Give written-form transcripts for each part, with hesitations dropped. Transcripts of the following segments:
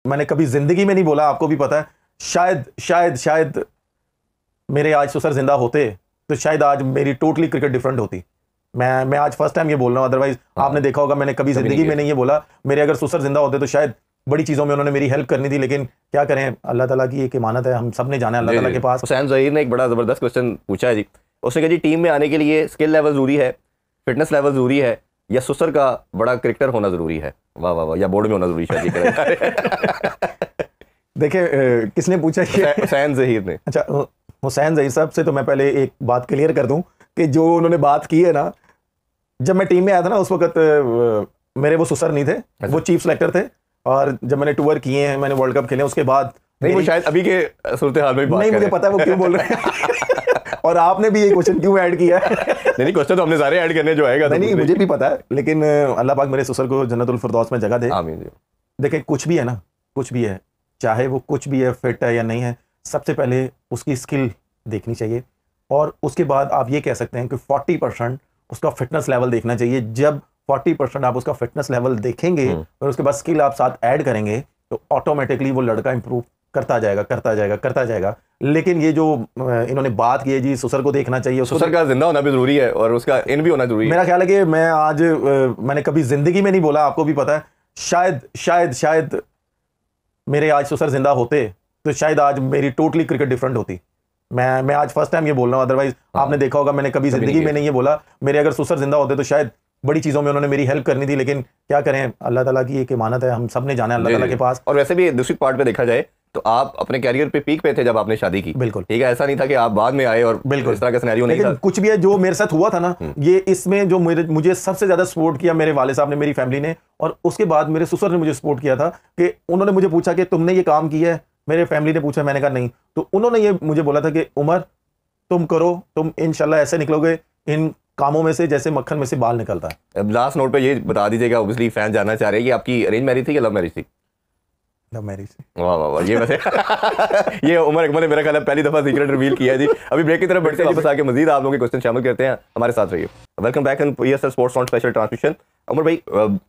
मैंने कभी जिंदगी में नहीं बोला, आपको भी पता है। शायद मेरे आज ससुर जिंदा होते तो शायद आज मेरी टोटली क्रिकेट डिफरेंट होती। मैं आज फर्स्ट टाइम ये बोल रहा हूँ, अदरवाइज आपने देखा होगा मैंने कभी जिंदगी में नहीं ये बोला। मेरे अगर ससुर जिंदा होते तो शायद बड़ी चीजों में उन्होंने मेरी हेल्प करनी थी, लेकिन क्या करें, अल्लाह ताला की एक इमानत है, हम सब ने जाना है अल्लाह ताला के पास। हुसैन ज़हीर ने एक बड़ा जबरदस्त क्वेश्चन पूछा है जी। उसने कहा जी टीम में आने के लिए स्किल लेवल जरूरी है, फिटनेस लेवल जरूरी है, या ससुर का बड़ा क्रिकेटर होना जरूरी है? वाह वाह वाह, या बोर्ड में होना जरूरी है? देखिए किसने पूछा ये? हुसैन ज़हीर ने। अच्छा, हुसैन ज़हीर साहब से तो मैं पहले एक बात क्लियर कर दूं कि जो उन्होंने बात की है ना, जब मैं टीम में आया था ना उस वक्त मेरे वो ससुर नहीं थे। अच्छा। वो चीफ सेलेक्टर थे, और जब मैंने टूर किए हैं, मैंने वर्ल्ड कप खेले, उसके बाद नहीं, वो शायद अभी के सूरत हाल में बात नहीं, मुझे पता है वो क्यों बोल रहे हैं। और आपने भी ये क्वेश्चन क्यों ऐड किया है? नहीं, क्वेश्चन तो हमने सारे ऐड करने जो आएगा। नहीं, मुझे भी पता है, लेकिन अल्लाह पाक मेरे ससुर को जन्नतुल फिरदौस में जगह दे। आमीन। देखिए कुछ भी है ना, कुछ भी है, चाहे वो कुछ भी है, फिट है या नहीं है, सबसे पहले उसकी स्किल देखनी चाहिए, और उसके बाद आप ये कह सकते हैं कि 40% उसका फिटनेस लेवल देखना चाहिए। जब 40% आप उसका फिटनेस लेवल देखेंगे और उसके बाद स्किल आप साथ ऐड करेंगे तो ऑटोमेटिकली वो लड़का इंप्रूव करता जाएगा। लेकिन ये जो इन्होंने बात की है जी, ससुर को देखना चाहिए, ससुर का जिंदा होना भी जरूरी है और उसका इन भी होना जरूरी है। मेरा ख्याल है कि मैंने कभी जिंदगी में नहीं बोला, आपको भी पता है। शायद मेरे आज ससुर जिंदा होते तो शायद आज मेरी टोटली क्रिकेट डिफरेंट होती। मैं आज फर्स्ट टाइम ये बोल रहा हूँ, अदरवाइज आपने देखा होगा मैंने कभी जिंदगी में नहीं ये बोला। मेरे अगर ससुर जिंदा होते तो शायद बड़ी चीजों में उन्होंने मेरी हेल्प करनी थी, लेकिन क्या करें, अल्लाह ताला की एक इमानत है, हम सब ने जाना है अल्लाह ताला के पास। और वैसे भी दूसरी पार्ट पे देखा जाए तो आप अपने कैरियर पे पीक पे थे जब आपने शादी की। बिल्कुल ठीक है, ऐसा नहीं था कि आप बाद में आए और बिल्कुल इस तरह का सिनेरियो नहीं था। कुछ भी है जो मेरे साथ हुआ था ना, ये इसमें जो मुझे सबसे ज्यादा सपोर्ट किया मेरे वाले साहब ने, मेरी फैमिली ने, और उसके बाद मेरे ससुर ने मुझे सपोर्ट किया था कि उन्होंने मुझे पूछा कि तुमने ये काम किया है। मेरे फैमिली ने पूछा, मैंने कहा नहीं, तो उन्होंने ये मुझे बोला था कि उमर तुम करो, तुम इंशाल्लाह ऐसे निकलोगे इन कामों में से जैसे मक्खन में से बाल निकलता है। लास्ट नोट पे ये बता दीजिएगा, ऑब्वियसली फैन जानना चाह रहे हैं कि आपकी अरेंज मैरिज थी या लव मैरिज थी? Love marriage. वाह वाह वाह, ये वैसे ये उमर अकमल ने मेरा ख्याल है पहली दफा सीक्रेट रिवील किया है जी। अभी ब्रेक की तरफ बढ़ते हैं, वापस आके मजीद आप लोगों के क्वेश्चन शामिल करते हैं, हमारे साथ रहिए। Welcome back in PSL sports on special transmission. Umar भाई,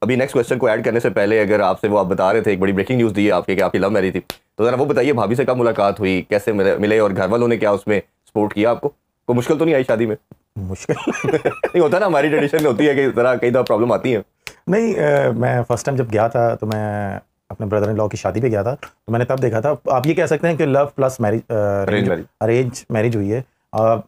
अभी नेक्स्ट क्वेश्चन को ऐड करने से पहले अगर आपसे वो आप बता रहे थे, एक बड़ी ब्रेकिंग न्यूज़ दी है आपके कि आपकी लव मैरिज थी, तो जरा वो बताइए, भाभी से कब मुलाकात हुई, कैसे मिले और घर वालों ने क्या उसमें सपोर्ट किया आपको? कोई मुश्किल तो नहीं आई शादी में? मुश्किल नहीं होता ना, हमारी ट्रेडिशन में होती है कि जरा कई दफा प्रॉब्लम आती है। नहीं, मैं फर्स्ट टाइम जब गया था तो मैं अपने ब्रदर इन लॉ की शादी पे गया था, तो मैंने तब देखा था। आप ये कह सकते हैं कि love plus marriage, arrange marriage हुई है।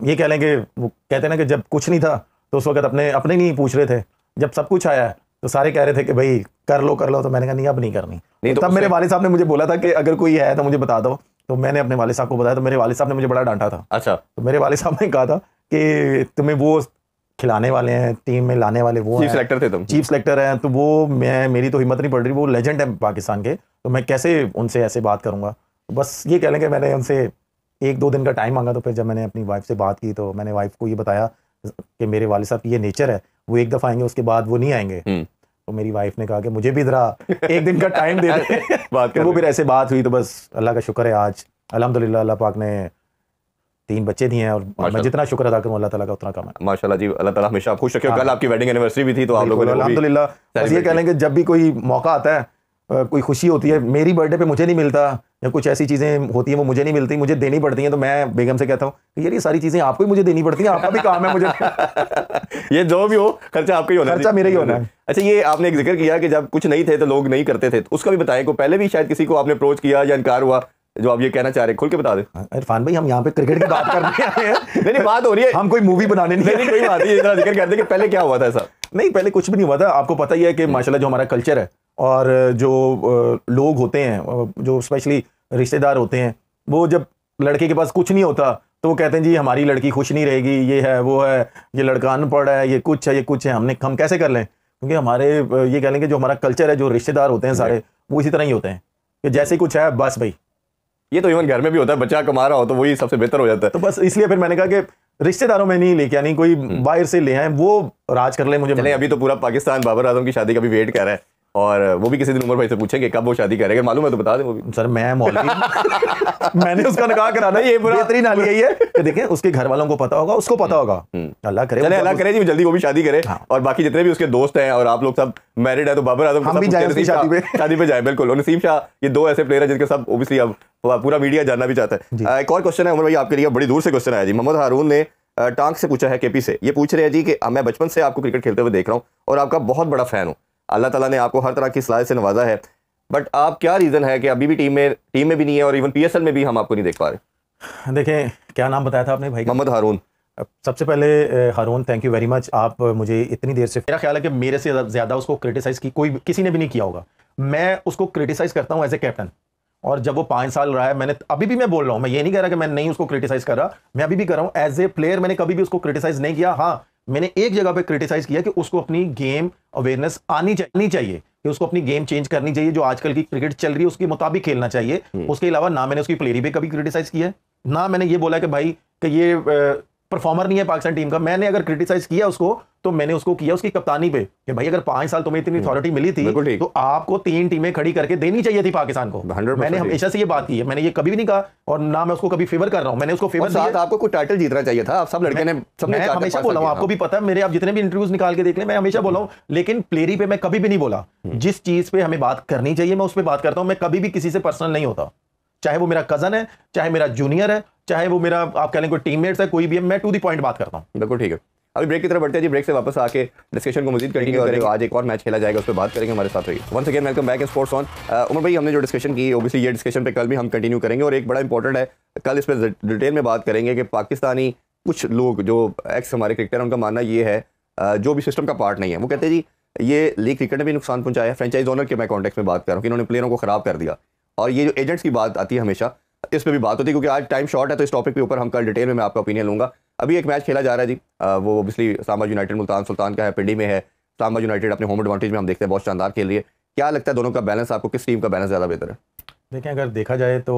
ये कह लें कि वो कहते हैं ना कि जब कुछ नहीं था तो उस वक्त अपने नहीं पूछ रहे थे, जब सब कुछ आया तो सारे कह रहे थे कि भाई कर लो, तो मैंने कहा नहीं, अब नहीं करनी। नहीं, तो तब मेरे वाले साहब ने मुझे बोला था कि अगर कोई है तो मुझे बता दो, तो मैंने अपने वाले साहब को बताया, तो मेरे वाले साहब ने मुझे बड़ा डांटा था। अच्छा। तो मेरे वाले साहब ने कहा था कि तुम्हें वो खिलाने वाले हैं, टीम में लाने वाले वो चीफ सेलेक्टर थे तुम? चीफ सेलेक्टर हैं, तो वो मेरी तो हिम्मत नहीं पड़ रही, वो लेजेंड है पाकिस्तान के, तो मैं कैसे उनसे ऐसे बात करूंगा। तो बस ये कह लें कि मैंने उनसे 1-2 दिन का टाइम मांगा, तो फिर जब मैंने अपनी वाइफ से बात की तो मैंने वाइफ को ये बताया कि मेरे वाले साहब की ये नेचर है, वो एक दफ़ा आएंगे उसके बाद वो नहीं आएंगे। तो मेरी वाइफ ने कहा कि मुझे भी जरा 1 दिन का टाइम दे दे बात कर। वो फिर ऐसे बात हुई, तो बस अल्लाह का शुक्र है आज अल्हम्दुलिल्लाह अल्लाह पाक ने 3 बच्चे दिए हैं, और मैं जितना शुक्र अदा करूं अल्लाह ताला का उतना कम है। माशाल्लाह जी, अल्लाह ताला हमेशा खुश रखे। कल आपकी वेडिंग एनिवर्सरी भी थी, तो आप लोगों ने अल्हम्दुलिल्लाह, बस ये कह लें कि जब भी कोई मौका आता है, कोई खुशी होती है, मेरी बर्थडे पे मुझे नहीं मिलता या कुछ ऐसी चीज़ें होती हैं वो मुझे नहीं मिलती, मुझे देनी पड़ती हैं, तो मैं बेगम से कहता हूँ यार ये सारी चीज़ें आपको ही मुझे देनी पड़ती हैं, आपका भी काम है मुझे ये जो भी हो खर्चा आपका ही होना, खर्चा मेरा ही होना है। अच्छा, ये आपने एक जिक्र किया कि जब कुछ नहीं थे तो लोग नहीं करते थे, तो उसका भी बताएं, को पहले भी शायद किसी को आपने अप्रोच किया या इनकार हुआ, जो आप ये कहना चाह रहे, खुल के बता दे। इरफान भाई, हम यहाँ पे क्रिकेट की बात कर रहे हैं। नहीं, बात हो रही है, हम कोई मूवी बनाने नहीं, कोई बात नहीं, इतना जिक्र करते कि पहले क्या हुआ था ऐसा। नहीं, पहले कुछ भी नहीं हुआ था। आपको पता ही है कि माशाल्लाह जो हमारा कल्चर है, और जो लोग होते हैं, जो स्पेशली रिश्तेदार होते हैं, वो जब लड़के के पास कुछ नहीं होता तो वो कहते हैं जी हमारी लड़की खुश नहीं रहेगी, ये है वो है, ये लड़का अनपढ़ है, ये कुछ है, हम कैसे कर लें? क्योंकि हमारे ये कह लेंगे जो हमारा कल्चर है, जो रिश्तेदार होते हैं सारे, वो इसी तरह ही होते हैं कि जैसे कुछ है बस भाई। ये तो इवन घर में भी होता है, बच्चा कमा रहा हो तो वही सबसे बेहतर हो जाता है। तो बस इसलिए फिर मैंने कहा कि रिश्तेदारों में नहीं लेके आनी, कोई बाहर से ले आए, वो राज कर ले। मुझे अभी तो पूरा पाकिस्तान बाबर आजम की शादी का भी वेट कर रहा है और वो भी किसी दिन उमर भाई से पूछेंगे कब वो शादी करेगा, मालूम है तो बता दें वो भी। सर मैं मौलवी मैंने उसका निकाह कराना, ये बेहतरीन हाल यही है कि देखें उसके घर वालों को पता होगा, उसको पता होगा, अल्लाह करे, चले अल्लाह करे जी जल्दी वो भी शादी करे। हाँ। और बाकी जितने भी उसके दोस्त हैं और आप लोग सब मैरिड है तो बाबर आजम हम भी जाएं उसकी शादी पे जाए। बिल्कुल, और नसीम शाह, ये दो ऐसे प्लेयर हैं जिनके सब ओबियसली अब पूरा मीडिया जानना भी चाहता है। एक और क्वेश्चन है उमर भाई आपके लिए, बड़ी दूर से क्वेश्चन आया जी। मोहम्मद हारून ने टांग से पूछा है, केपी से, ये पूछ रहे हैं जी कि मैं बचपन से आपको क्रिकेट खेलते हुए देख रहा हूँ और आपका बहुत बड़ा फैन हूँ, अल्लाह ताला ने आपको हर तरह की सलाह से नवाजा है, बट आप क्या रीजन है कि अभी भी टीम में भी नहीं है और इवन पीएसएल में भी हम आपको नहीं देख पा रहे? देखें क्या नाम बताया था आपने भाई? मोहम्मद हारून। सबसे पहले हारून थैंक यू वेरी मच, आप मुझे इतनी देर से, मेरा ख्याल है कि मेरे से ज्यादा उसको क्रिटिसाइज की कोई किसी ने भी नहीं किया होगा। मैं उसको क्रिटिसाइज करता हूं एज ए कैप्टन, और जब वो 5 साल रहा है, मैंने अभी भी मैं बोल रहा हूं, मैं ये नहीं कह रहा कि मैं नहीं उसको क्रिटिसाइज कर रहा, मैं अभी भी कर रहा हूं एज ए प्लेयर, मैंने कभी भी उसको क्रिटिसाइज नहीं किया। हाँ, मैंने एक जगह पे क्रिटिसाइज किया कि उसको अपनी गेम अवेयरनेस आनी चाहिए कि उसको अपनी गेम चेंज करनी चाहिए, जो आजकल की क्रिकेट चल रही है उसके मुताबिक खेलना चाहिए। उसके अलावा ना मैंने उसकी प्लेयरी पे कभी क्रिटिसाइज किया है, ना मैंने ये बोला कि भाई कि ये परफॉर्मर नहीं है पाकिस्तान टीम का। मैंने अगर क्रिटिसाइज किया उसको तो मैंने उसको किया उसकी कप्तानी पे कि भाई अगर 5 साल तुम्हें इतनी अथॉरिटी मिली थी तो आपको 3 टीमें खड़ी करके देनी चाहिए थी पाकिस्तान को। मैंने हमेशा से ये बात की है, मैंने ये कभी भी नहीं कहा और ना मैं उसको कभी फेवर कर रहा हूं, मैंने उसको फेवर दिया। आपको कोई टाइटल जीतना चाहिए था, आप सब लड़के ने, सबने हमेशा बोला हूं, आपको भी पता है, मेरे आप जितने भी इंटरव्यूज निकाल के देख लें, मैं हमेशा बोला हूं, लेकिन प्लेयरी पे मैं कभी भी नहीं बोला। जिस चीज पे हमें बात करनी चाहिए मैं उस पर बात करता हूं, मैं कभी भी किसी से पर्सनल नहीं होता, चाहे वो मेरा कजन है, चाहे मेरा जूनियर है, चाहे वो मेरा आप कह लें कोई टीममेट्स है, कोई भी है, मैं टू द पॉइंट बात करता हूं। बिल्कुल ठीक है। अभी ब्रेक की तरफ बढ़ते हैं जी, ब्रेक से वापस आके डिस्कशन को मजीद कंटिन्यू करेंगे। आज एक और मैच खेला जाएगा, उस पर बात करेंगे, हमारे साथ रहिए। Once again welcome back in sports on. Umar भाई, हमने जो डिस्कशन की ओबियसली ये डिस्कशन पे कल भी हम कंटिन्यू करेंगे और एक बड़ा इंपॉर्टेंट है, कल इस पर डिटेल में बात करेंगे कि पाकिस्तानी कुछ लोग जो एक्स हमारे क्रिकेटर हैं, उनका मानना ये है जो भी सिस्टम का पार्ट नहीं है, वो कहते हैं जी ये लीग क्रिकेट ने भी नुकसान पहुंचाया है। फ्रेंचाइज ओनर के मैं कॉन्टेक्स्ट में बात कर रहा हूँ कि इन्होंने प्लेयरों को खराब कर दिया, और ये जो एजेंट्स की बात आती है हमेशा, इस पर भी बात होती है, क्योंकि आज टाइम शॉर्ट है तो इस टॉपिक के ऊपर हम कल डिटेल में मैं आपका ओपिनियन लूंगा। अभी एक मैच खेला जा रहा है जी, वो ओबियसली इस्लामाबाद यूनाइटेड मुल्तान सुल्तान का है, पिंडी में है। इस्लामाबाद यूनाइटेड अपने होम एडवांटेज में हम देखते हैं बहुत शानदार खेल रही है। क्या लगता है दोनों का बैलेंस, आपको किस टीम का बैलेंस ज़्यादा बेहतर है? देखें, अगर देखा जाए तो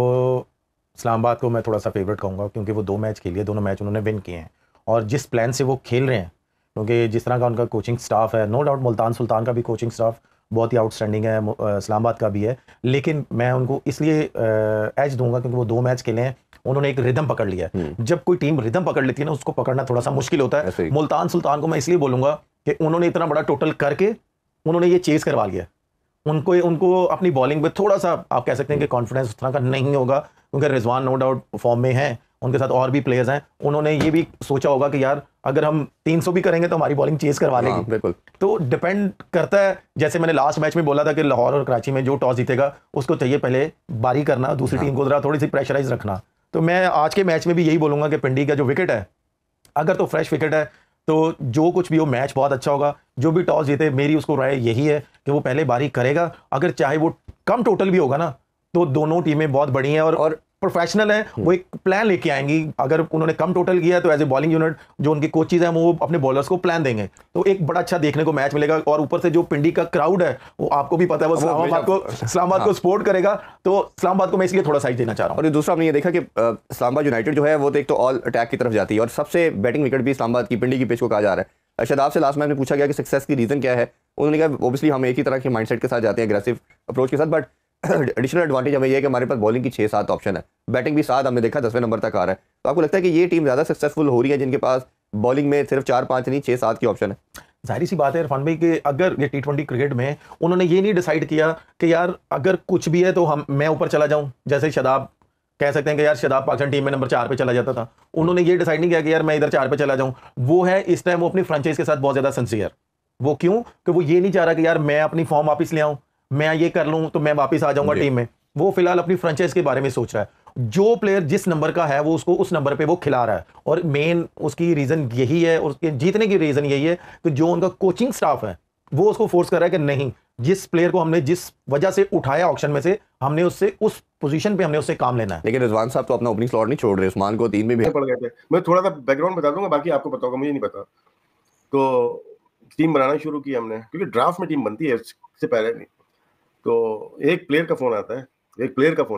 इस्लामाबाद को मैं थोड़ा सा फेवरेट कहूँगा, क्योंकि वो 2 मैच खेलिए, दोनों मैच उन्होंने विन किए हैं, और जिस प्लान से वो खेल रहे हैं, क्योंकि जिस तरह का उनका कोचिंग स्टाफ है, नो डाउट मुल्तान सुल्तान का भी कोचिंग स्टाफ बहुत ही आउटस्टैंडिंग है, इस्लामाबाद का भी है, लेकिन मैं उनको इसलिए एज दूंगा क्योंकि वो 2 मैच खेले हैं, उन्होंने एक रिदम पकड़ लिया है। जब कोई टीम रिदम पकड़ लेती है ना, उसको पकड़ना थोड़ा सा मुश्किल होता है। मुल्तान सुल्तान को मैं इसलिए बोलूंगा कि उन्होंने इतना बड़ा टोटल करके उन्होंने ये चेज करवा लिया। उनको अपनी बॉलिंग पे थोड़ा सा आप कह सकते हैं कि कॉन्फिडेंस उस तरह का नहीं होगा, क्योंकि रिजवान नो डाउट फॉर्म में है, उनके साथ और भी प्लेयर्स हैं, उन्होंने ये भी सोचा होगा कि यार अगर हम 300 भी करेंगे तो हमारी बॉलिंग चेज करवा लेगी। बिल्कुल। तो डिपेंड करता है, जैसे मैंने लास्ट मैच में बोला था कि लाहौर और कराची में जो टॉस जीतेगा उसको चाहिए पहले बारी करना, दूसरी टीम को जरा थोड़ी सी प्रेशराइज रखना। तो मैं आज के मैच में भी यही बोलूंगा कि पिंडी का जो विकेट है, अगर तो फ्रेश विकेट है तो जो कुछ भी हो मैच बहुत अच्छा होगा। जो भी टॉस जीते, मेरी उसको राय यही है कि वो पहले बारी करेगा, अगर चाहे वो कम टोटल भी होगा ना, तो दोनों टीमें बहुत बड़ी हैं और प्रोफेशनल है, वो एक प्लान लेके आएंगी। अगर उन्होंने कम टोटल किया है तो एज ए बॉलिंग यूनिट जो उनकी कोचेज हैं वो अपने बॉलर्स को प्लान देंगे, तो एक बड़ा अच्छा देखने को मैच मिलेगा। और ऊपर से जो पिंडी का क्राउड है वो आपको भी पता है, वो इस्लामाबाद को सपोर्ट करेगा, तो इस्लामाबाद को मैं इसलिए थोड़ा साइड देना चाह रहा हूँ। और दूसरा हमने ये देखा कि इस्लामाबाद यूनाइटेड जो है वो तो एक तो ऑल अटैक की तरफ जाती है, और सबसे बैटिंग विकेट भी इस्लामाबाद की पिंडी की पिच को कहा जा रहा है। शादाब से लास्ट मैच में पूछा गया कि सक्सेस की रीजन क्या है, उन्होंने कहा ऑब्वियसली हम एक ही तरह के माइंडसेट के साथ जाते हैं, एग्रेसिव अप्रोच के साथ, बट एडिशनल एडवांटेज हमें ये है कि हमारे पास बॉलिंग की 6-7 ऑप्शन है, बैटिंग भी 7 हमने देखा 10वें नंबर तक आ रहा है। तो आपको लगता है कि ये टीम ज़्यादा सक्सेसफुल हो रही है जिनके पास बॉलिंग में सिर्फ 4-5 नहीं 6-7 की ऑप्शन है? जाहिर सी बात है इरफान भाई कि अगर ये T20 क्रिकेट में उन्होंने ये नहीं डिसाइड किया कि यार अगर कुछ भी है तो मैं ऊपर चला जाऊं, जैसे शादाब कह सकते हैं कि यार शादाब पाकिस्तान टीम में नंबर 4 पे चला जाता था, उन्होंने ये डिसाइड नहीं किया कि यार मैं इधर 4 पे चला जाऊं। वो है इस टाइम वो अपनी फ्रेंचाइज के साथ बहुत ज्यादा सिंसियर। वो क्यों कि वो ये नहीं चाह रहा कि यार मैं अपनी फॉर्म वापस ले आऊं, मैं ये कर लूं तो मैं वापस आ जाऊंगा टीम में। वो फिलहाल अपनी फ्रेंचाइज के बारे में सोच रहा है, जो प्लेयर जिस नंबर का है वो उसको उस नंबर पे वो खिला रहा है, और मेन उसकी रीजन यही है, और उसके जीतने की रीजन यही है कि जो उनका कोचिंग स्टाफ है वो उसको फोर्स कर रहा है कि नहीं, जिस प्लेयर को हमने जिस वजह से उठाया ऑक्शन में से, हमने उससे उस पोजीशन पे हमने उससे काम लेना है। लेकिन रिजवान साहब तो अपना ओपनिंग स्लॉट नहीं छोड़ रहे, उस्मान को 3 में भी पड़ गए थे। मैं थोड़ा सा बैकग्राउंड बता दूंगा, बाकी आपको पता होगा, मुझे नहीं पता। तो टीम बनाना शुरू की हमने, क्योंकि ड्राफ्ट में टीम बनती है इससे पहले नहीं। तो एक प्लेयर का फोन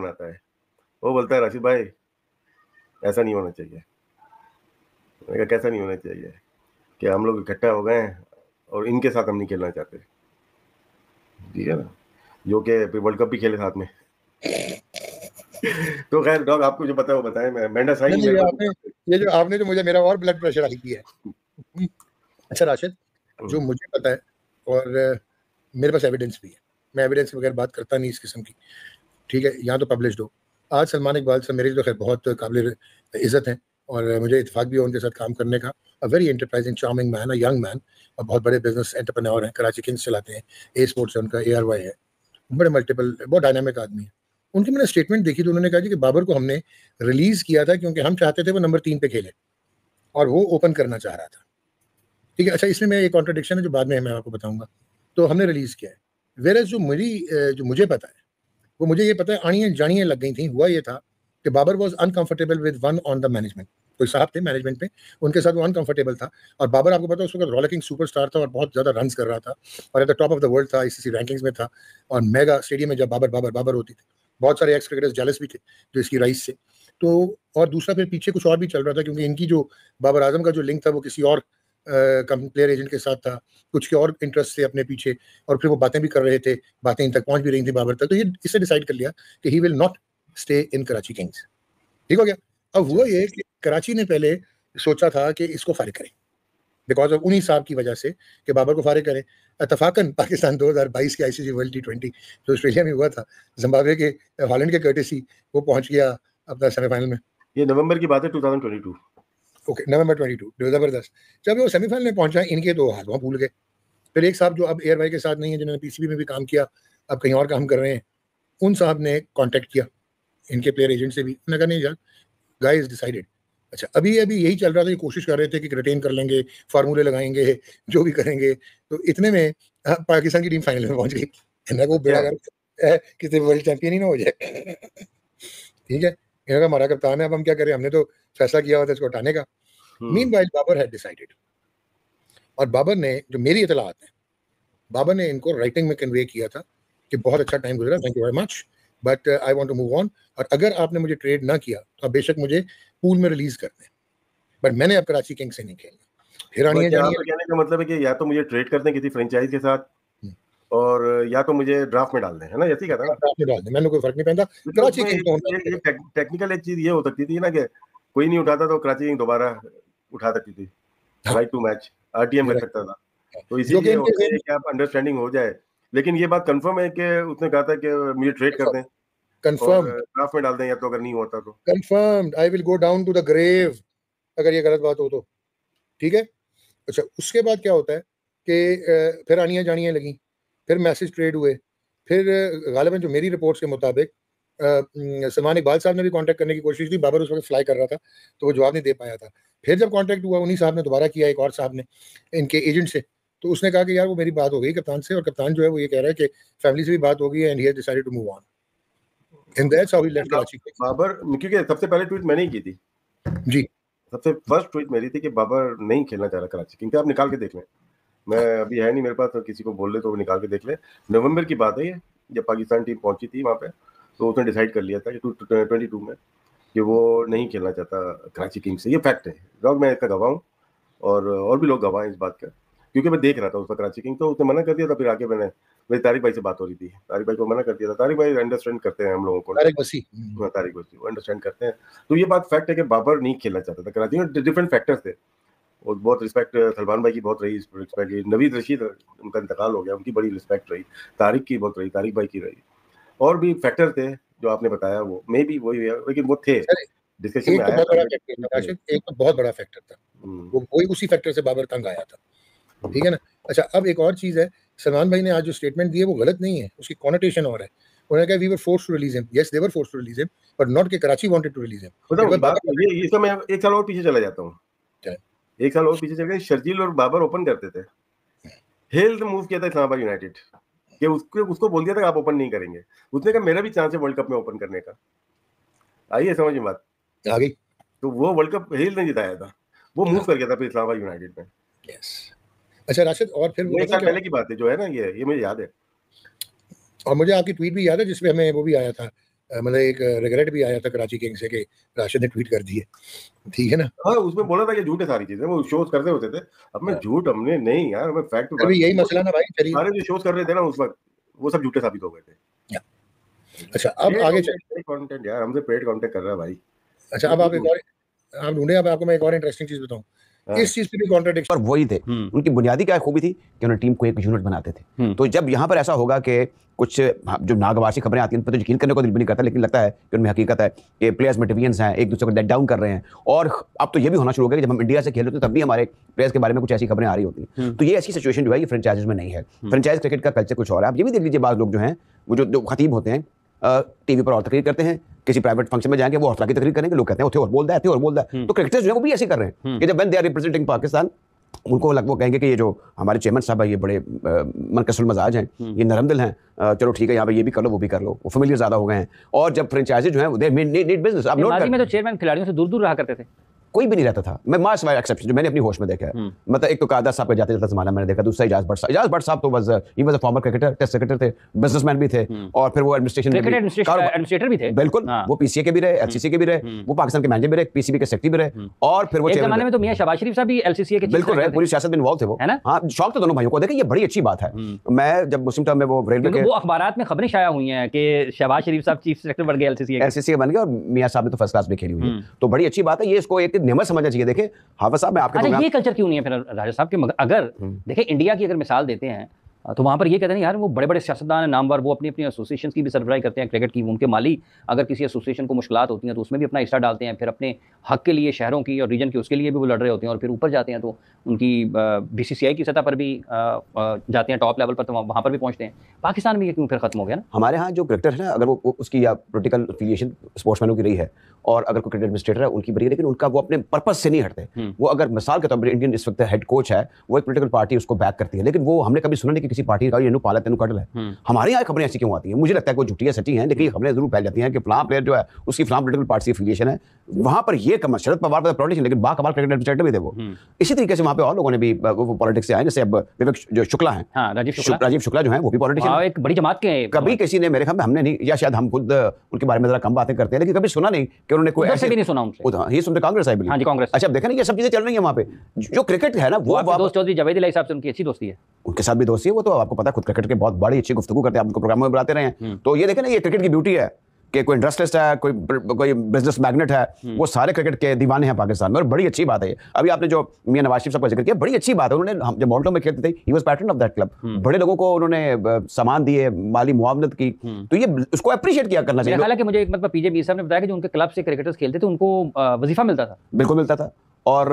आता है, वो बोलता है राशिद भाई ऐसा नहीं होना चाहिए। मैंने कहा कैसा नहीं होना चाहिए? कि हम लोग इकट्ठा हो गए हैं और इनके साथ हम नहीं खेलना चाहते। ठीक है ना, जो कि वर्ल्ड कप भी खेले साथ में। तो खैर डॉग आपको जो पता है वो बताएं। मैं मेंडेस आई नहीं, मेरे ये जो आपने जो मुझे मेरा और ब्लड प्रेशर हाई किया है। अच्छा राशिद, जो मुझे पता है और मेरे पास एविडेंस भी है, मैं एविडेंस के बगैर बात करता नहीं इस किस्म की, ठीक है, यहाँ तो पब्लिश्ड हो। आज सलमान इकबाल साहब मेरी तो खैर बहुत काबिल इज्जत हैं और मुझे इत्तेफाक भी है उनके साथ काम करने का। A very enterprising charming man, a young man, और बहुत बड़े बिजनेस एंटरप्रेन्योर हैं, कराची किंग्स चलाते हैं, ए स्पोर्ट्स है उनका, ARY है, बड़े मल्टीपल, बहुत डायनामिक आदमी है। उनकी मैंने स्टेटमेंट देखी तो उन्होंने कहा जी कि बाबर को हमने रिलीज किया था क्योंकि हम चाहते थे वो नंबर 3 पे खेले और वो ओपन करना चाह रहा था, ठीक है। अच्छा, इसमें मैं एक कॉन्ट्रडिक्शन है जो बाद में मैं आपको बताऊंगा। तो हमने रिलीज किया है, वेर जो जो मुझे पता है, वो मुझे ये पता है आनियाँ जानियाँ लग गई थी। हुआ ये था कि Babar was uncomfortable with one on the management, कोई साहब थे मैनेजमेंट पे, उनके साथ वो अनकंफर्टेबल था। और बाबर आपको पता है उस वक्त रॉलिकिंग सुपरस्टार था और बहुत ज़्यादा रन्स कर रहा था और at the top of the world था, ICC रैंकिंग्स में था। और मेगा स्टेडियम में जब बाबर बाबर बाबर होती थी, बहुत सारे एक्स क्रिकेटर्स जेलस भी थे जो इसकी राइस से। तो और दूसरा फिर पीछे कुछ और भी चल रहा था क्योंकि इनकी जो बाबर आजम का जो लिंक था वो किसी और प्लेयर एजेंट के साथ था, कुछ के और इंटरेस्ट थे अपने पीछे, और फिर वो बातें भी कर रहे थे, बातें इन तक पहुंच भी रही थी बाबर तक। तो ये इससे डिसाइड कर लिया कि he will not stay in Karachi Kings, ठीक हो गया। अब हुआ ये कि कराची ने पहले सोचा था कि इसको फारिग करें बिकॉज ऑफ उन्हीं साहब की वजह से कि बाबर को फारिग करें। इत्तफाकन पाकिस्तान 2022 के ICC वर्ल्ड T20 जो ऑस्ट्रेलिया में हुआ था, जिम्बाब्वे के हॉलैंड के कर्टेसी, वो पहुंच गया अपना सेमीफाइनल में। ये नवंबर की बात है 2022। ओके, नवंबर 22, जबरदस्त। जब वो सेमीफाइनल में पहुंचा, इनके तो हाथ वहाँ भूल गए। फिर एक साहब जो अब ARY के साथ नहीं है, जिन्होंने PCB में भी काम किया, अब कहीं और काम कर रहे हैं, उन साहब ने कांटेक्ट किया इनके प्लेयर एजेंट से भी। उन्होंने कहा नहीं यार, गाइस डिसाइडेड। अच्छा, अभी यही चल रहा था, ये कोशिश कर रहे थे कि रिटेन कर लेंगे, फार्मूले लगाएंगे, जो भी करेंगे। तो इतने में पाकिस्तान की टीम फाइनल में पहुंच गई। इन्हें को बेड़ा कर किसी वर्ल्ड चैंपियन ही ना हो जाए, ठीक है। इन्होंने हमारा कप्तान है, अब हम क्या करें, हमने तो फैसला किया हुआ था इसको हटाने का। मीनवाइल बाबर हैड डिसाइडेड, और बाबर ने, जो मेरी इतलात है, बाबर ने इनको राइटिंग में कन्वे किया था कि बहुत अच्छा टाइम गुजरा, thank you very much, but I want to move on, और अगर आपने मुझे ट्रेड ना किया तो आप बेशक मुझे पूल में रिलीज कर दें, बट मैंने अब कराची किंग्स से नहीं खेलना। फिर आनी है जानी है। कहने का मतलब है कि या तो मुझे ट्रेड कर दें किसी फ्रेंचाइज के साथ, और या तो मुझे ड्राफ्ट में डाल दें, है ना, ऐसे ही कहता है ना, ड्राफ्ट में डाल दें, मैंने कोई फर्क नहीं पड़ता। कराची किंग्स टेक्निकल एक चीज ये हो सकती थी ना कि कोई नहीं उठाता तो कराची किंग्स दोबारा उठा सकती थी, राइट टू मैच, RTM कर सकता था। तो इसीलिए होता है कि आप अंडरस्टैंडिंग हो जाए। लेकिन ये बात कंफर्म है कि उसने कहा था कि मुझे ट्रेड कर दें, कंफर्म, ड्राफ्ट में डाल दें, या तो अगर नहीं होता तो confirmed, I will go down to the grave अगर ये गलत बात हो तो, ठीक है। अच्छा, उसके बाद क्या होता है कि फिर आनियाँ जानियाँ लगी, फिर मैसेज ट्रेड हुए, फिर गालिबन जो मेरी रिपोर्ट्स के मुताबिक सलमान इकबाल साहब ने भी कांटेक्ट करने की कोशिश की, बाबर उस वक्त फ्लाई कर रहा था तो वो जवाब नहीं दे पाया था। फिर जब कांटेक्ट हुआ, उन्हीं साहब ने दोबारा किया, एक और साहब ने, इनके एजेंट से, तो उसने कहा कि यार वो मेरी बात हो गई कप्तान से, और कप्तान जो है वो ये कह रहा है कि फैमिली से भी बात हो गई है, and he has decided to move on, and that's how he left Karachi. Babar, क्योंकि सबसे पहले ट्वीट मैंने ही की थी जी, सबसे फर्स्ट ट्वीट मेरी थी कि बाबर नहीं खेलना चाह रहा कराची, क्योंकि आप निकाल के देख लें, मैं अभी है नहीं मेरे पास, तो किसी को बोल ले तो वो निकाल के देख ले। नवंबर की बात है ये, जब पाकिस्तान टीम पहुंची थी वहाँ पे, तो उसने डिसाइड कर लिया था कि 2022 में कि वो नहीं खेलना चाहता कराची किंग्स से। ये फैक्ट है, डॉग मैं इसका गवाह हूँ, और भी लोग गवाह हैं इस बात का, क्योंकि मैं देख रहा था उसका कराची किंग्स, तो उसने मना कर दिया था। फिर आगे मेरी तारिक भाई से बात हो रही थी, तारिक भाई को मना कर दिया था। तारिक भाई अंडरस्टैंड करते हैं हम लोगों को, तारिक वसी वो अंडरस्टैंड करते हैं। तो ये बात फैक्ट है कि बाबर नहीं खेलना चाहता था कराची में, डिफरेंट फैक्टर्स थे। और बहुत रिस्पेक्ट सलमान भाई की बहुत रही, रिस्पेक्ट नवीद रशीद, उनका इंतकाल हो गया, उनकी बड़ी रिस्पेक्ट रही, तारिक की बहुत रही, तारिक भाई की रही, और भी फैक्टर थे जो आपने बताया, वो मे बी वही है, लेकिन वो थे डिस्कशन में आया। एक तो बहुत बड़ा फैक्टर था वो, वही उसी फैक्टर से बाबर तंग आया था, ठीक है ना। अच्छा, अब एक और चीज है, सलमान भाई ने आज जो स्टेटमेंट दी है वो गलत नहीं है, उसकी कॉनोटेशन और है। उन्होंने कहा we were forced to release him, yes they were forced to release him, but not कि Karachi wanted to release him. बात ये तो मैं एक साल और पीछे चला जाता हूँ, एक साल और पीछे चल गए, शर्जील और बाबर ओपन करते थे, हेल्थ मूव किया था इस्लामाबाद यूनाइटेड कि उसको बोल दिया था कि आप ओपन नहीं करेंगे, उसने कहा मेरा भी चांस है वर्ल्ड कप में ओपन करने का। आइए समझ में बात आ गई। तो वो वर्ल्ड कप हेल्थ ने जिताया था, वो मूव कर गया था फिर इस्लामाबाद यूनाइटेड में। यस। अच्छा राशिद, और फिर वो एक साल पहले की बात है जो है ना, ये मुझे याद है, और मुझे आपकी ट्वीट भी याद है जिसमें हमें वो भी आया था, मतलब एक रिग्रेट भी आया था कराची किंग्स से कि राशिद ने ट्वीट कर दी है, ठीक है ना। हाँ, उसमें बोला था कि झूठ है सारी चीजें, वो शोज करते होते थे। अब मैं झूठ हमने नहीं यार, मैं फैक्ट अभी यही मसला ना भाई, सारे जो शोज कर रहे थे ना उस वक्त, वो सब झूठे साबित हो गए थे। अच्छा अब आगे पेड कंटेंट यार, हमसे पेड कंटेंट कर रहा है भाई। अच्छा अब आप एक और आप ढूंढे, अब आपको मैं एक और इंटरेस्टिंग चीज बताऊं, इस चीज पे भी कॉन्ट्रडिक्शन। और वही थे उनकी बुनियादी क्या खूबी थी कि उन्होंने टीम को एक यूनिट बनाते थे। तो जब यहाँ पर ऐसा होगा कि कुछ जो नागवासी खबरें आती हैं उन पर तो यकीन करने को दिल भी नहीं करता, लेकिन लगता है कि उनमें हकीकत है कि प्लेयर्स में डिविजन्स हैं, एक दूसरे को लेट डाउन कर रहे हैं। और अब तो ये भी होना शुरू हो गया कि जब हम इंडिया से खेल रहे थे तब भी हमारे प्लेयर्स के बारे में कुछ ऐसी खबरें आ रही होती हैं। तो ये ऐसी सिचुएशन जो है ये फ्रेंचाइज में नहीं है। फ्रेंचाइज क्रिकेट का कल्चर कुछ और है। आप ये भी देख लीजिए, बाज़ लोग जो हैं वो जो खतीब होते हैं टीवी पर और तकरीर करते हैं, किसी प्राइवेट फंक्शन में जाएंगे वो हौसला की तकरीर करेंगे, लोग कहते हैं थे और बोल रहा है, थे और बोल रहा है। तो क्रिकेटर्स जो है वो भी ऐसे कर रहे हैं कि जब when they are representing Pakistan उनको वो कहेंगे कि ये जो हमारे चेयरमैन साहब है ये बड़े मनकसल मजाज हैं, ये नरम दिल हैं, चलो ठीक है यहाँ पे ये भी कर लो वो भी कर लो, वो फेमिलियर ज्यादा हो गए हैं। और जब फ्रेंचाइजी जो है दे नीड बिजनेस। अब नोट में तो चेयरमैन खिलाड़ियों से दूर दूर रहा करते थे, कोई भी नहीं रहता था। मैं मास वाइड एक्सेप्शन जो मैंने अपनी होश में देखा है, मतलब एक तो कादा साहब का जाते जाता जमाना मैंने देखा, दूसरा इजाज भट्ट साहब तो he was a former cricketer, test cricketer थे, बिजनेसमैन भी थे और फिर वो एडमिनिस्ट्रेटर भी थे। बिल्कुल, वो पीसीए के भी रहे, एलसीसी के भी रहे, वो पाकिस्तान के मैनेजर भी रहे, पीसीबी के सेक्रेटरी भी रहे और फिर वो जमाने में तो मियां शहबाज शरीफ साहब भी एलसीसी के बिल्कुल रहे, पूरी सियासत में इन्वॉल्व थे वो, है ना। हाँ, शौक तो दोनों भाइयों को। देखें ये बड़ी अच्छी बात है। मैं जब मुस्लिम टर्म में वो रेलवे के वो अखबारात में खबरें शाया हुई हैं कि शहबाज शरीफ साहब चीफ सेक्रेटरी बन गए एलसीसी के बन गए और मियां साहब ने तो फर्स्ट क्लास में खेली हुई है, तो बड़ी अच्छी बात है। ये इसको एक नेमत समझना चाहिए। देखें हाफिज साहब, मैं आपके अच्छा ये कल्चर क्यों नहीं है फिर राजा साहब के? अगर देखें इंडिया की अगर मिसाल देते हैं तो वहाँ पर ये कहते हैं यार वो बड़े बड़े सियासतदान हैं नामवर, वो अपनी अपनी एसोसिएशन की भी सरबराही करते हैं क्रिकेट की, उनके माली अगर किसी एसोसिएशन को मुश्किलात होती हैं तो उसमें भी अपना हिस्सा डालते हैं, फिर अपने हक के लिए शहरों की और रीजन की उसके लिए भी वो लड़ रहे होते हैं और फिर ऊपर जाते हैं तो उनकी बीसीसीआई की सतह पर भी जाते हैं, टॉप लेवल पर, तो वहाँ पर भी पहुँचते हैं। पाकिस्तान में ये क्यों फिर खत्म हो गया ना? हमारे यहाँ जो क्रिकेटर है ना, अगर वो उसकी या पोलिटिकल एफिलिएशन स्पोर्ट्समैनों की रही है और अगर कोई क्रिकेट एडमिनिस्ट्रेटर है उनकी बड़ी है, लेकिन उनका वो अपने पर्पस से नहीं हटते। वो अगर मिसाल के तौर पर इंडियन इस वक्त हेड कोच है, वो एक पोलिटिकल पार्टी उसको बैक करती है, लेकिन वो हमने कभी सुना नहीं कि किसी पार्टी का ये पाला तेनू कटल है। हमारे यहाँ खबरें ऐसी क्यों आती हैं? मुझे लगता है कोई झूठी सच्ची हैं, लेकिन खबरें जरूर फैल जाती हैं कि फलां प्लेयर जो है उसकी फलां पोलिटिकल पार्टी से एफिलिएशन है। वहां पर ये कम शरद पवार पर पॉलिटिशियन, लेकिन बाकमाल क्रिकेट एडमिनिस्ट्रेटर भी थे वो। इसी तरीके से वहां पे और लोगों ने भी वो पॉलिटिक्स से आए, जैसे अब विवेक जो शुक्ला हैं, राजीव शुक्ला जो है वो भी पॉलिटिशियन, एक बड़ी जमात के। कभी किसी ने मेरे ख्याल में हमने नहीं, या शायद हम खुद उनके बारे में जरा कम बातें करते हैं, लेकिन कभी सुना नहीं कि उन्होंने कोई ऐसे भी नहीं सुना उनसे। ही सुनते कांग्रेस आई बिलीव। हां जी, कांग्रेस। अच्छा, देखा नहीं ये सब चीजें चल रही हैं वहां पे। जो क्रिकेट है ना वो दोस्त चौधरी जावेद अली साहब से उनकी अच्छी दोस्ती है, उनके साथ भी दोस्ती है। वो तो आपको पता है खुद क्रिकेट के बहुत बड़ी अच्छी गुफ्तगू करते हैं, आप उनको प्रोग्राम में बुलाते रहे हैं। तो ये देखें ना, ये क्रिकेट की ब्यूटी है कि कोई इंडस्ट्रियलिस्ट है, कोई बिजनेस मैग्नेट है, वो सारे क्रिकेट के दीवाने हैं पाकिस्तान में, और बड़ी अच्छी बात है। अभी आपने जो मियां नवाज शरीफ साहब का जिक्र किया, बड़ी अच्छी बात है। उन्होंने जब मॉल्टो में खेलते थे, he was pattern of that club, बड़े लोगों को उन्होंने सामान दिए, माली मुआवनत की, तो ये उसको अप्रिशिएट किया करना चाहिए। हालांकि मुझे एक मतलब पीजे मीर साहब ने बताया कि जो उनके क्लब से क्रिकेटर्स खेलते थे उनको वजीफा मिलता था। बिल्कुल मिलता था, और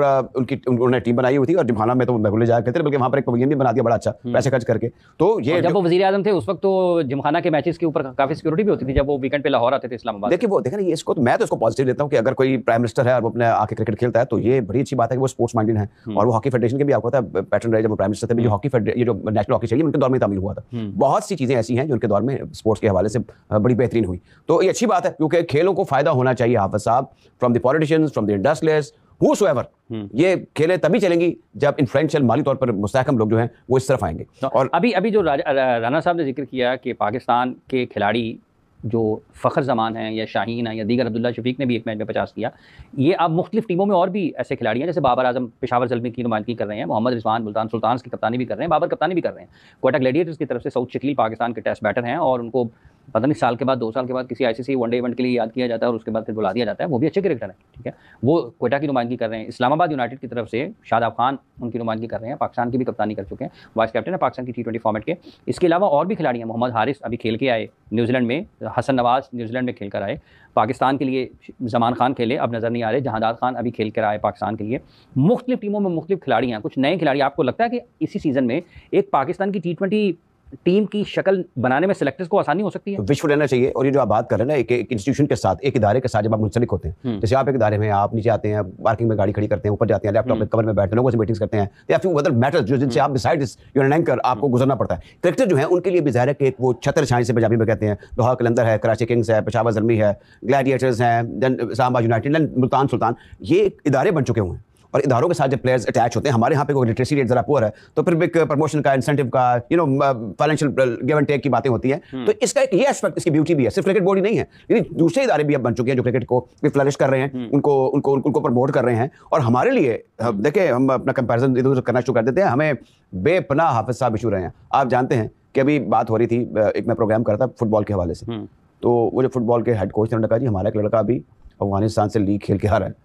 उन्होंने टीम बनाई हुई थी, और जिमखाना में तो रेगुलर जाया करते थे, बल्कि वहां पर एक पवेलियन भी बना दिया बड़ा अच्छा पैसे खर्च करके। तो ये जब वो वजीर आजम थे उस वक्त तो जिमखाना के मैचेस के ऊपर काफी सिक्योरिटी भी होती थी जब वो वीकेंड पे लाहौर आते थे इस्लामाबाद। देखिए वो देखें ना, ये इसको तो मैं तो इसको पॉजिटिव लेता हूं कि अगर कोई प्राइम मिनिस्टर है और वो अपने आके क्रिकेट खेलता है तो ये बड़ी अच्छी बात है कि वो स्पोर्ट्स माइंडेड है। और वो हॉकी फेडरेशन के भी आपको पता है पैटर्न रहे, जब वो प्राइम मिनिस्टर थे, जो हॉकी ये जो नेशनल हॉकी चाहिए उनके दौर में तामील हुआ था। बहुत सी चीजें ऐसी हैं जो उनके दौर में स्पोर्ट्स के हवाले से बड़ी बेहतरीन हुई। तो ये अच्छी बात है, क्योंकि खेलों को फायदा होना चाहिए हाफिज साहब, from the politicians, from the industrialist, whosoever। ये खेलें तभी चलेंगी जब इन्फ्लुएंशियल माली तौर पर मुस्तहकम लोग जो हैं वो इस तरफ आएंगे। और अभी जो राना साहब ने जिक्र किया कि पाकिस्तान के खिलाड़ी जो फ़खर जमान हैं या शाहीन हैं या दीगर, अब्दुल्ला शफीक ने भी एक मैच में 50 किया, ये अब मुख्तलिफ टीमों में और भी ऐसे खिलाड़ी हैं, जैसे बाबर आजम पेशावर ज़ल्मी की नुमाइंदगी कर रहे हैं, मोहम्मद रिजवान मुल्तान सुल्तान्स की कप्तानी भी कर रहे हैं, बाबर कप्तानी भी कर रहे हैं, क्वेटा ग्लैडिएटर्स की तरफ से सऊद शकील पाकिस्तान के टेस्ट बैटर हैं और उनको पता नहीं साल के बाद 2 साल के बाद किसी आईसीसी वनडे इवेंट के लिए याद किया जाता है और उसके बाद फिर बुला दिया जाता है। वो भी अच्छे क्रिकेटर हैं, ठीक है, वो क्वेटा की नुमाइंदगी कर रहे हैं। इस्लामाबाद यूनाइटेड की तरफ से शादाब खान उनकी नुमाइंदगी कर रहे हैं, पाकिस्तान की भी कप्तानी कर चुके हैं, वाइस कैप्टन है पाकिस्तान की T20 फॉर्मेट के। इसके अलावा और भी खिलाड़ी हैं, मोहम्मद हारिस अभी खेल के आए न्यूजीलैंड में, हसन नवाज न्यूजीलैंड में खेल कर आए, पाकिस्तान के लिए जमान खान खेले, अब नज़र नहीं आ रहे, जहादाद खान अभी खेल कर आए पाकिस्तान के लिए। मुख्तलिफ टीमों में मुख्तलिफ खिलाड़ी हैं, कुछ नए खिलाड़ी। आपको लगता है कि इसी सीज़न में एक पाकिस्तान की T20 टीम की शक्ल बनाने में सिलेक्टर्स को आसानी हो सकती है? विश्व रहना चाहिए। और ये जो आप बात कर रहे हैं ना, एक इंस्टीट्यूशन के साथ, एक इदारे के साथ जब आप मुंसलिक होते हैं, जैसे आप एक इदारे में आप नीचे आते हैं, पार्किंग में गाड़ी खड़ी करते हैं, ऊपर जाते हैं, लैपटॉप में कवर में बैठते हैं, लोगों से मीटिंग्स करते हैं, या फिर अदर मैटर्स जो जिनसे आप decide you are an anchor, आपको गुजरना पड़ता है। क्रिकेटर जो है उनके लिए भी ज़ाहिर है कि एक वो छतर छाई से पंजाबी में कहते हैं, लाहौर कलंदर है, कराची किंग्स है, पेशावर ज़ल्मी है, ग्लैडिएटर्स हैं, देन इस्लामाबाद यूनाइटेड, मुल्तान सुल्तान, ये इदारे बन चुके हुए हैं। और इदारों के साथ जब प्लेयर्स अटैच होते हैं, हमारे यहाँ पे कोई लिटरेसी रेट जरा पुअर है तो फिर एक प्रमोशन का, इंसेंटिव का, फाइनेंशियल गिव एंड टेक की बातें होती हैं। तो इसका एक ये एस्पेक्ट, इसकी ब्यूटी भी है। सिर्फ क्रिकेट बोर्ड ही नहीं है, लेकिन दूसरे इदारे भी अब बन चुके हैं जो क्रिकेट को भी फ्लरिश कर रहे हैं, उनको प्रमोट कर रहे हैं। और हमारे लिए देखिए, हम अपना कंपैरिजन इधर उधर करना शुरू कर देते हैं, हमें बेपनाह हाफिज साहब इशू रहे हैं। आप जानते हैं कि अभी बात हो रही थी, एक मैं प्रोग्राम कर रहा था फुटबॉल के हवाले से, तो वो जो फुटबॉल के हेड कोच ने उन्होंने कहा जी हमारा एक लड़का अभी अफगानिस्तान से लीग खेल के आ रहा है।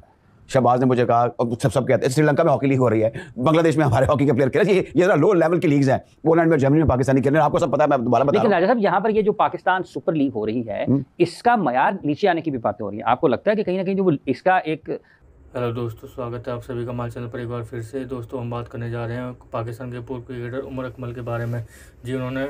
शहबाज ने मुझे कहा, अब सब कहते हैं श्रीलंका में हॉकी लीग हो रही है, बांग्लादेश में हमारे हॉकी के प्लेयर खेल रहे हैं, ये जरा लो लेवल की लीग्स हैं, पोलैंड में, जर्मनी में, पाकिस्तानी खेल रहे हैं, आपको सब पता है, मैं दोबारा बता रहा लेकिन हूं। राजा साहब यहाँ पर ये जो पाकिस्तान सुपर लीग हो रही है, इसका मयार नीचे आने की भी बातें हो रही है। आपको लगता है कि कहीं ना कहीं जो इसका एक हेलो दोस्तों, स्वागत है आप सभी का हमारे चैनल पर एक बार फिर से। दोस्तों हम बात करने जा रहे हैं पाकिस्तान के पूर्व क्रिकेटर उमर अकमल के बारे में, जी उन्होंने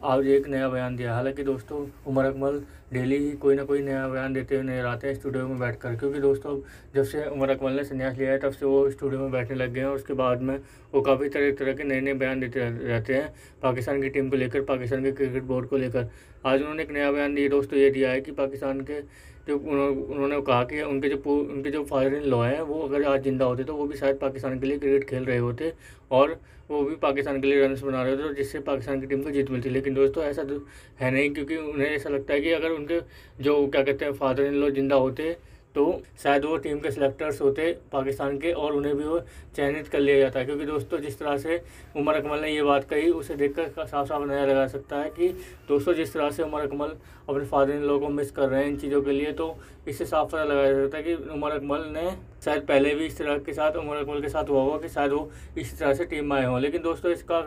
आज एक नया बयान दिया। हालांकि दोस्तों उमर अकमल डेली ही कोई ना कोई नया बयान देते हुए नजर आते हैं स्टूडियो में बैठकर, क्योंकि दोस्तों जब से उमर अकमल ने संन्यास लिया है तब से वो स्टूडियो में बैठने लग गए हैं और उसके बाद में वो काफ़ी तरह तरह के नए नए बयान देते रहते हैं पाकिस्तान की टीम को लेकर, पाकिस्तान के क्रिकेट बोर्ड को लेकर। आज उन्होंने एक नया बयान दिया दोस्तों, ये दिया है कि पाकिस्तान के जो उन्होंने कहा कि उनके जो फादर इन लॉ हैं वो अगर आज ज़िंदा होते तो वो भी शायद पाकिस्तान के लिए क्रिकेट खेल रहे होते और वो भी पाकिस्तान के लिए रन्स बना रहे होते जिससे पाकिस्तान की टीम को जीत मिलती। लेकिन दोस्तों ऐसा तो है नहीं, क्योंकि उन्हें ऐसा लगता है कि अगर उनके जो क्या कहते हैं फादर इन लॉ ज़िंदा होते तो शायद वो टीम के सिलेक्टर्स होते पाकिस्तान के और उन्हें भी वो चयनित कर लिया जाता है। क्योंकि दोस्तों जिस तरह से उमर अकमल ने ये बात कही उसे देखकर साफ साफ नया लगा सकता है कि दोस्तों जिस तरह से उमर अकमल अपने फादर इन लॉ को मिस कर रहे हैं इन चीज़ों के लिए, तो इससे साफ पता लगाया जा सकता है कि उमर अकमल ने शायद पहले भी इस तरह के साथ उमर अकमल के साथ हुआ होगा कि शायद वो इस तरह से टीम में आए हों। लेकिन दोस्तों इसका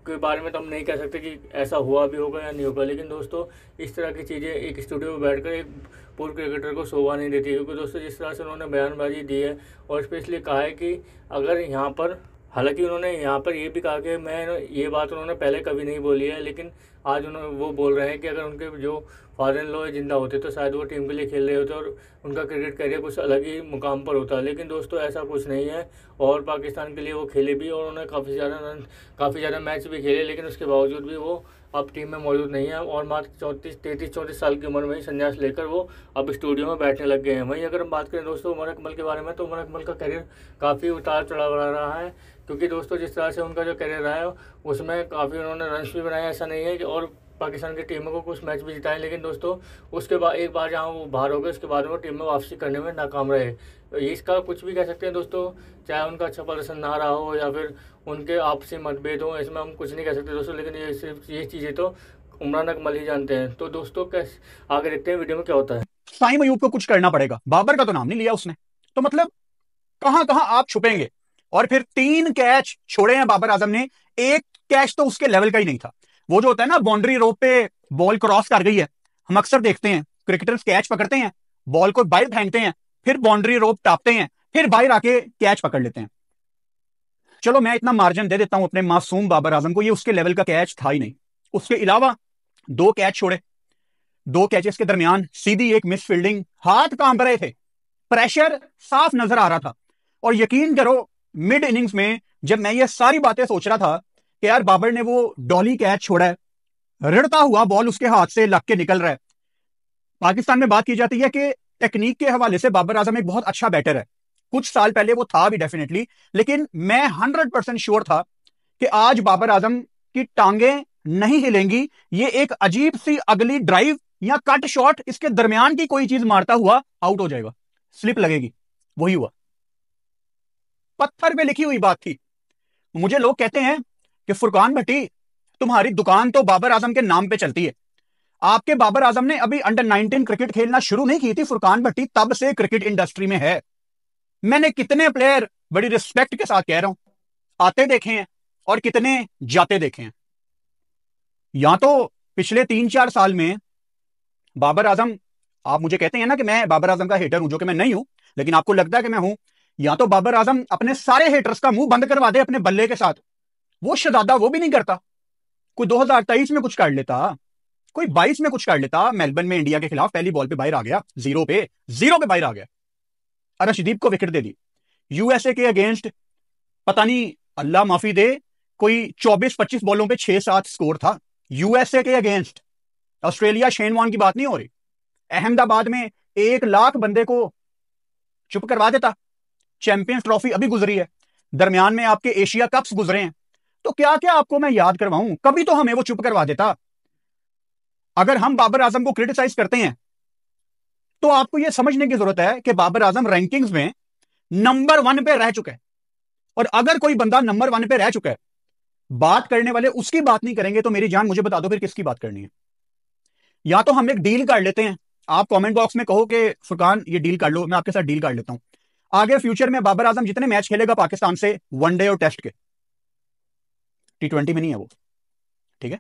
के बारे में तो हम नहीं कह सकते कि ऐसा हुआ भी होगा या नहीं होगा। लेकिन दोस्तों इस तरह की चीज़ें एक स्टूडियो में बैठकर एक पूर्व क्रिकेटर को शोभा नहीं देती, क्योंकि दोस्तों जिस तरह से उन्होंने बयानबाजी दी है और स्पेशली कहा है कि अगर यहाँ पर, हालांकि उन्होंने यहाँ पर ये भी कहा कि मैं ये बात उन्होंने पहले कभी नहीं बोली है, लेकिन आज उन्होंने वो बोल रहे हैं कि अगर उनके जो फादर इन लॉ जिंदा होते तो शायद वो टीम के लिए खेल रहे होते और उनका क्रिकेट करियर कुछ अलग ही मुकाम पर होता। लेकिन दोस्तों ऐसा कुछ नहीं है और पाकिस्तान के लिए वो खेले भी और उन्होंने काफ़ी ज़्यादा मैच भी खेले, लेकिन उसके बावजूद भी वो अब टीम में मौजूद नहीं है और मात्र 34 साल की उम्र में ही संन्यास लेकर वो अब स्टूडियो में बैठने लग गए हैं। वहीं अगर हम बात करें दोस्तों उमर अकमल के बारे में, तो उमर अकमल का करियर काफ़ी उतार चढ़ाव रहा है, क्योंकि दोस्तों जिस तरह से उनका जो करियर रहा है उसमें काफ़ी उन्होंने रन्स भी बनाए, ऐसा नहीं है कि और पाकिस्तान की टीम को कुछ मैच भी जिताए। लेकिन दोस्तों उसके बाद एक बार जहाँ वो बाहर हो गए उसके बाद वो टीम में वापसी करने में नाकाम रहे। तो इसका कुछ भी कह सकते हैं दोस्तों, चाहे उनका अच्छा प्रदर्शन ना रहा हो या फिर उनके आपसी मतभेद हो, इसमें हम कुछ नहीं कह सकते दोस्तों। लेकिन ये सिर्फ ये चीज़ें तो उमरान अकमल ही जानते हैं। तो दोस्तों कैसे आगे देखते हैं वीडियो में क्या होता है। शाहीन अयूब को कुछ करना पड़ेगा, बाबर का तो नाम नहीं लिया उसने, तो मतलब कहां कहां आप छुपेंगे। और फिर 3 कैच छोड़े हैं बाबर आजम ने, एक कैच तो उसके लेवल का ही नहीं था। वो जो होता है ना बाउंड्री रोप पे बॉल क्रॉस कर गई है, हम अक्सर देखते हैं क्रिकेटर्स कैच पकड़ते हैं, बॉल को बाहर फेंकते हैं, फिर बाउंड्री रोप टापते हैं, फिर बाहर आके कैच पकड़ लेते हैं। चलो मैं इतना मार्जिन दे देता हूं अपने मासूम बाबर आजम को, ये उसके लेवल का कैच था ही नहीं। उसके अलावा 2 कैच छोड़े, 2 कैचेस के दरमियान सीधी एक मिस फील्डिंग, हाथ कांप रहे थे, प्रेशर साफ नजर आ रहा था। और यकीन करो मिड इनिंग्स में जब मैं ये सारी बातें सोच रहा था कि यार बाबर ने वो डॉली कैच छोड़ा है, रिड़ता हुआ बॉल उसके हाथ से लग के निकल रहा है। पाकिस्तान में बात की जाती है कि टेक्निक के हवाले से बाबर आजम एक बहुत अच्छा बैटर है, कुछ साल पहले वो था भी डेफिनेटली, लेकिन मैं 100% श्योर था कि आज बाबर आजम की टांगे नहीं हिलेंगी, ये एक अजीब सी अगली ड्राइव या कट शॉट इसके दरमियान की कोई चीज मारता हुआ आउट हो जाएगा, स्लिप लगेगी। वही हुआ, पत्थर पे लिखी हुई बात थी। मुझे लोग कहते हैं कि फुरकान भट्टी तुम्हारी दुकान तो बाबर आजम के नाम पे चलती है। आपके बाबर आजम ने अभी अंडर 19 क्रिकेट खेलना शुरू नहीं की थी, फुरकान भट्टी तब से क्रिकेट इंडस्ट्री में है। मैंने कितने प्लेयर बड़ी रिस्पेक्ट के साथ कह रहा हूं आते देखे हैं और कितने जाते देखे हैं। या तो पिछले 3-4 साल में बाबर आजम, आप मुझे कहते हैं ना कि मैं बाबर आजम का हेटर हूं, जो कि मैं नहीं हूं, लेकिन आपको लगता है कि मैं हूं। या तो बाबर आजम अपने सारे हेटर्स का मुंह बंद करवा दे अपने बल्ले के साथ, वो शहजादा वो भी नहीं करता। कोई 2023 में कुछ कर लेता, कोई 22 में कुछ कर लेता, मेलबर्न में इंडिया के खिलाफ पहली बॉल पे बाहर आ गया, जीरो पे बाहर आ गया, अर्शदीप को विकेट दे दी। यूएसए के अगेंस्ट पता नहीं, अल्लाह माफी दे, कोई 24-25 बॉलों पे 6-7 स्कोर था यूएसए के अगेंस्ट। ऑस्ट्रेलिया शेन वॉर्न की बात नहीं हो रही, अहमदाबाद में 1 लाख बंदे को चुप करवा देता। चैंपियंस ट्रॉफी अभी गुजरी है, दरमियान में आपके एशिया कप्स गुजरे हैं, तो क्या क्या आपको मैं याद करवाऊं, कभी तो हमें वो चुप करवा देता। अगर हम बाबर आजम को क्रिटिसाइज करते हैं तो आपको यह समझने की जरूरत है कि बाबर आजम रैंकिंग्स में नंबर 1 पे रह चुका है। और अगर कोई बंदा नंबर 1 पे रह चुका है बात करने वाले उसकी बात नहीं करेंगे तो मेरी जान मुझे बता दो फिर किसकी बात करनी है। या तो हम एक डील कर लेते हैं, आप कमेंट बॉक्स में कहो कि फुरकान ये डील कर लो, मैं आपके साथ डील कर लेता हूं। आगे फ्यूचर में बाबर आजम जितने मैच खेलेगा पाकिस्तान से वनडे और टेस्ट के, T20 में नहीं है वो, ठीक है।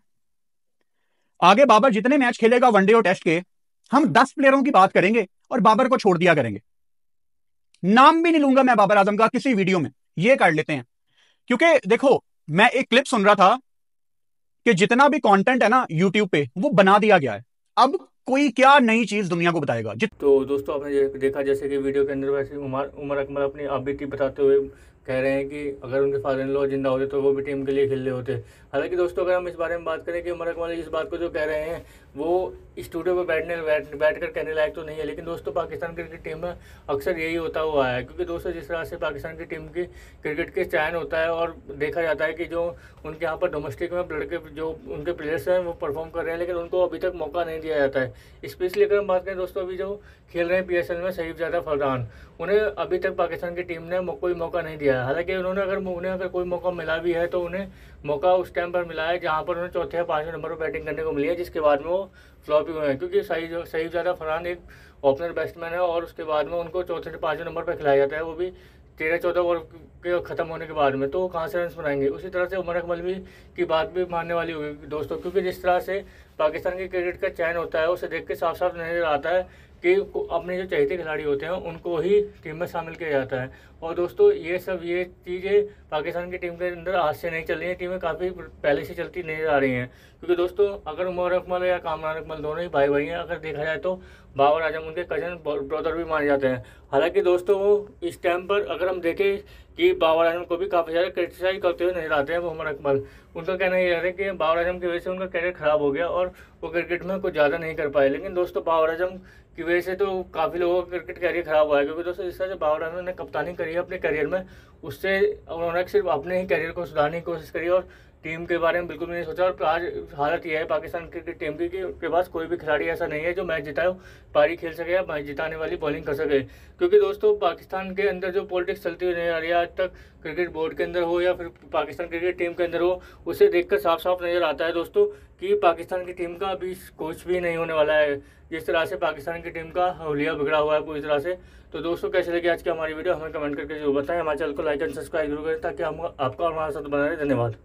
आगे बाबर जितने मैच खेलेगा वनडे और टेस्ट के, हम 10 प्लेयरों की बात करेंगे और बाबर को छोड़ दिया करेंगे। नाम भी नहीं लूंगा मैं बाबर आजम का किसी वीडियो में, ये कर लेते हैं। क्योंकि देखो, मैं एक क्लिप सुन रहा था कि जितना भी कंटेंट है ना यूट्यूब पे वो बना दिया गया है, अब कोई क्या नई चीज दुनिया को बताएगा। तो दोस्तों आपने देखा जैसे कि वीडियो के अंदर वैसे उमर अकमल अपनी अपबीती बताते हुए कह रहे हैं कि अगर उनके फादर इन लॉ जिंदा होते तो वो भी टीम के लिए खेल रहे होते। हालांकि दोस्तों अगर हम इस बारे में बात करें कि उमर अकमल इस बात को जो कह रहे हैं वो स्टूडियो पर बैठकर कहने लायक तो नहीं है, लेकिन दोस्तों पाकिस्तान क्रिकेट टीम में अक्सर यही होता हुआ है। क्योंकि दोस्तों जिस तरह से पाकिस्तान की टीम की क्रिकेट के चयन होता है और देखा जाता है कि जो उनके यहाँ पर डोमेस्टिक में लड़के जो उनके प्लेयर्स हैं वो परफॉर्म कर रहे हैं, लेकिन उनको अभी तक मौका नहीं दिया जाता है। स्पेशली अगर हम बात करें दोस्तों अभी जो खेल रहे हैं PSL में सईफजादा फरहान, उन्हें अभी तक पाकिस्तान की टीम ने कोई मौका नहीं दिया है। हालांकि उन्हें अगर कोई मौका मिला भी है तो उन्हें मौका उस टाइम पर मिला है जहां पर उन्हें चौथे या पाँचवें नंबर पर बैटिंग करने को मिली है, जिसके बाद में वो फ्लॉप हुए हैं। क्योंकि सईफजादा फरहान एक ओपनर बैट्समैन है और उसके बाद में उनको चौथे से पाँचवें नंबर पर खिलाया जाता है, वो भी 13-14 ओवर के ख़त्म होने के बाद में, तो वो कहाँ से रन बनाएंगे। उसी तरह से उमर अकमल भी की बात भी मानने वाली होगी दोस्तों, क्योंकि जिस तरह से पाकिस्तान की क्रिकेट का चयन होता है उसे देख के साफ साफ नजर आता है कि अपने जो चहेते खिलाड़ी होते हैं उनको ही टीम में शामिल किया जाता है। और दोस्तों ये चीज़ें पाकिस्तान की टीम के अंदर आज से नहीं चल रही हैं, टीमें काफ़ी पहले से चलती नजर आ रही हैं। क्योंकि दोस्तों अगर उमर अकमल या कामरान अकमल दोनों ही भाई हैं, अगर देखा जाए तो बाबर आजम उनके कजन ब्रदर भी माने जाते हैं। हालांकि दोस्तों वो इस टाइम पर अगर हम देखें कि बाबर आजम को भी काफ़ी ज़्यादा क्रिटिसाइज करते हुए नजर आते हैं वो उमर अकमल। उनका कहना ये है कि बाबर आजम की वजह से उनका करियर ख़राब हो गया और वो क्रिकेट में कुछ ज़्यादा नहीं कर पाए। लेकिन दोस्तों बाबर आजम की वजह से तो काफ़ी लोगों का क्रिकेट करियर ख़राब हुआ है। क्योंकि दोस्तों जिस तरह से बाबर आजम ने कप्तानी करी है अपने करियर में, उससे उन्होंने सिर्फ अपने ही करियर को सुधारने की कोशिश करी और टीम के बारे में बिल्कुल भी नहीं सोचा। और आज हालत यह है पाकिस्तान क्रिकेट टीम की कि उनके पास कोई भी खिलाड़ी ऐसा नहीं है जो मैच जिताए, पारी खेल सके या मैच जिताने वाली बॉलिंग कर सके। क्योंकि दोस्तों पाकिस्तान के अंदर जो पॉलिटिक्स चलती हुई नहीं आ रही है आज तक, क्रिकेट बोर्ड के अंदर हो या फिर पाकिस्तान क्रिकेट टीम के अंदर हो, उसे देखकर साफ साफ नज़र आता है दोस्तों कि पाकिस्तान की टीम का अभी कोच भी नहीं होने वाला है। जिस तरह से पाकिस्तान की टीम का हौलिया बिगड़ा हुआ है पूरी तरह से। तो दोस्तों कैसे लगी आज की हमारी वीडियो हमें कमेंट करके जरूर बताएं। हमारे चैनल को लाइक एंड सब्सक्राइब जरूर करें ताकि हम आपका और हमारे साथ बना रहे। धन्यवाद।